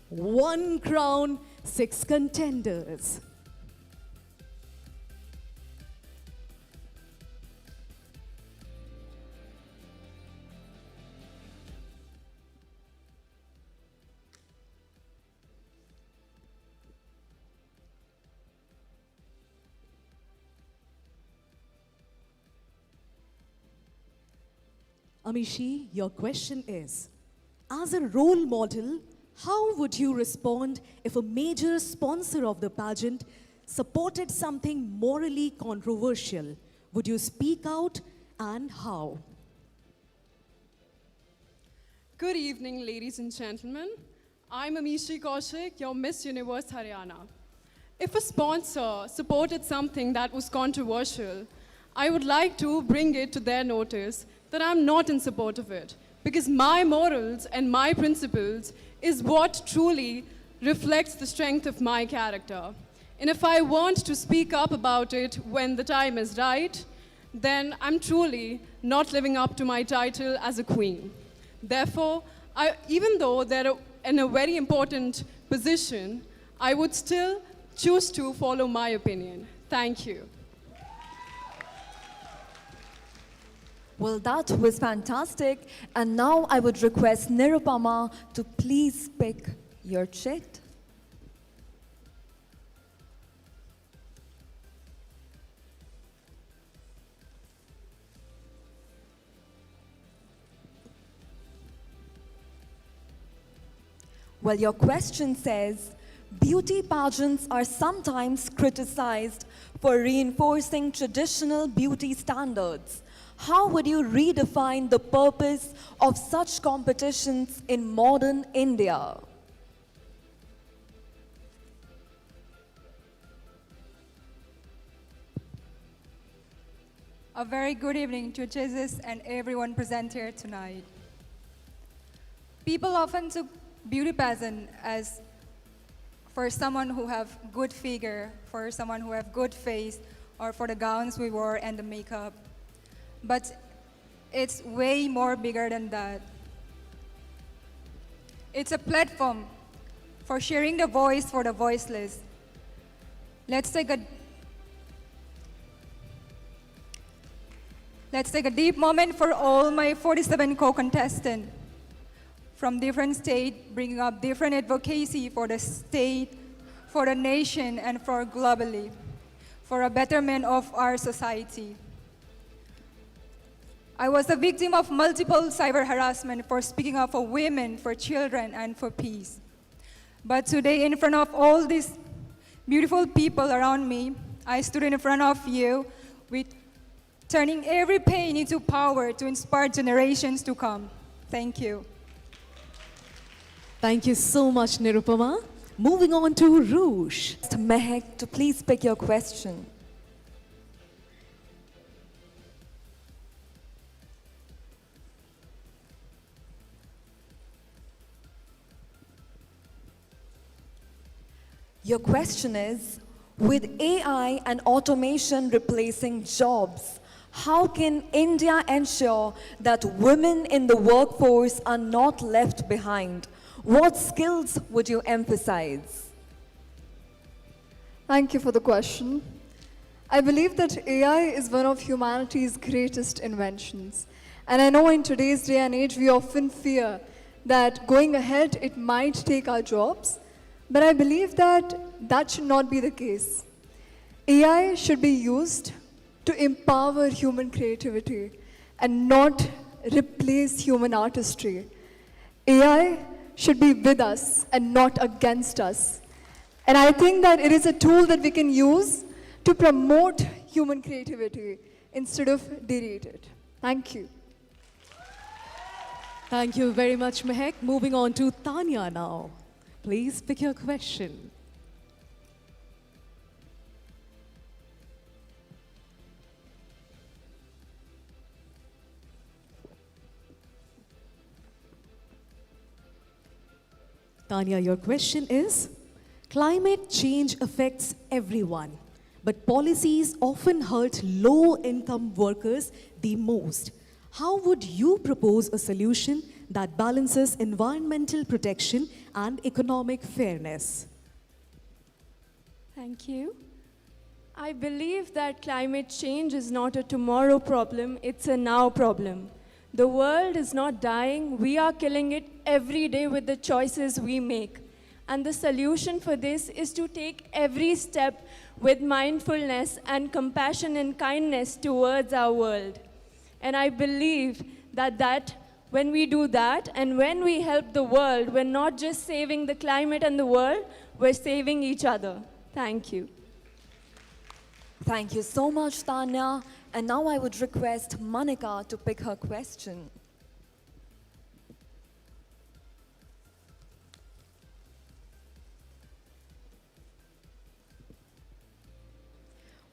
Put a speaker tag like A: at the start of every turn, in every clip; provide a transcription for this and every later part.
A: One crown, six contenders. Amishi, your question is, as a role model, how would you respond if a major sponsor of the pageant supported something morally controversial? Would you speak out, and how?
B: Good evening, ladies and gentlemen. I'm Amishi Kaushik, your Miss Universe Haryana. If a sponsor supported something that was controversial, I would like to bring it to their notice that I'm not in support of it, because my morals and my principles is what truly reflects the strength of my character. And if I want to speak up about it when the time is right, then I'm truly not living up to my title as a queen. Therefore, even though they're in a very important position, I would still choose to follow my opinion. Thank you.
C: Well, that was fantastic. And now I would request Nirupama to please pick your chit. Well, your question says, beauty pageants are sometimes criticized for reinforcing traditional beauty standards. How would you redefine the purpose of such competitions in modern India?
D: A very good evening to judges and everyone present here tonight. People often took beauty pageant as for someone who have good figure, for someone who have good face, or for the gowns we wore and the makeup. But it's way more bigger than that. It's a platform for sharing the voice for the voiceless. Let's take a deep moment for all my 47 co-contestants from different states, bringing up different advocacy for the state, for the nation, and for globally, for a betterment of our society. I was a victim of multiple cyber harassment for speaking up for women, for children, and for peace. But today, in front of all these beautiful people around me, I stood in front of you with turning every pain into power to inspire generations to come. Thank you.
A: Thank you so much, Nirupama. Moving on to Rouge.
C: Mehak, to please pick your question. Your question is, with AI and automation replacing jobs, how can India ensure that women in the workforce are not left behind? What skills would you emphasize?
E: Thank you for the question. I believe that AI is one of humanity's greatest inventions. And I know in today's day and age, we often fear that going ahead, it might take our jobs. But I believe that that should not be the case. AI should be used to empower human creativity and not replace human artistry. AI should be with us and not against us. And I think that it is a tool that we can use to promote human creativity instead of derate it. Thank you.
A: Thank you very much, Mehak. Moving on to Tanya now. Please pick your question. Tanya, your question is, climate change affects everyone, but policies often hurt low-income workers the most. How would you propose a solution that balances environmental protection and economic fairness?
F: Thank you. I believe that climate change is not a tomorrow problem, it's a now problem. The world is not dying, we are killing it every day with the choices we make. And the solution for this is to take every step with mindfulness and compassion and kindness towards our world. And I believe that when we do that and when we help the world, we're not just saving the climate and the world, we're saving each other. Thank you.
C: Thank you so much, Tanya. And now I would request Monica to pick her question.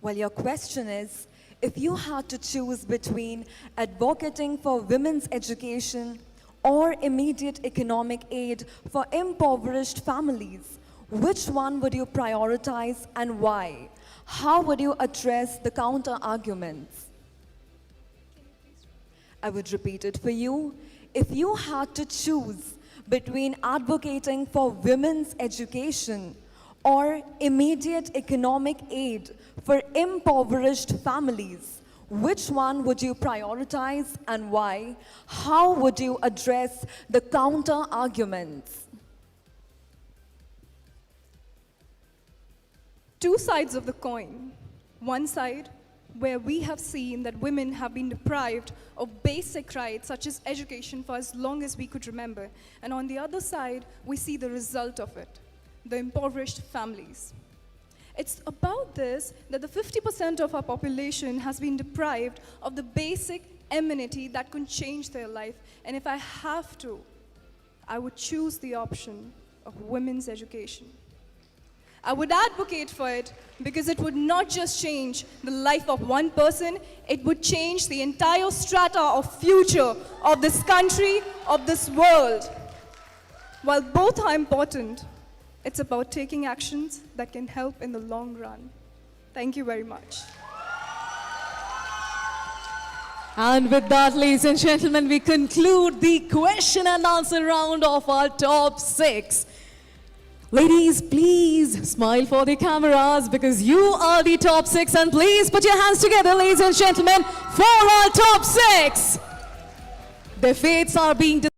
C: Well, your question is, if you had to choose between advocating for women's education or immediate economic aid for impoverished families, which one would you prioritize and why? How would you address the counter arguments? I would repeat it for you. If you had to choose between advocating for women's education or immediate economic aid for impoverished families, which one would you prioritize and why? How would you address the counter arguments?
G: Two sides of the coin. One side, where we have seen that women have been deprived of basic rights such as education for as long as we could remember. And on the other side, we see the result of it, the impoverished families. It's about this that the 50% of our population has been deprived of the basic amenity that could change their life. And if I have to, I would choose the option of women's education. I would advocate for it because it would not just change the life of one person, it would change the entire strata of future of this country, of this world. While both are important, it's about taking actions that can help in the long run. Thank you very much.
A: And with that, ladies and gentlemen, we conclude the question and answer round of our top 6. Ladies, please smile for the cameras because you are the top 6. And please put your hands together, ladies and gentlemen, for our top 6. Their fates are being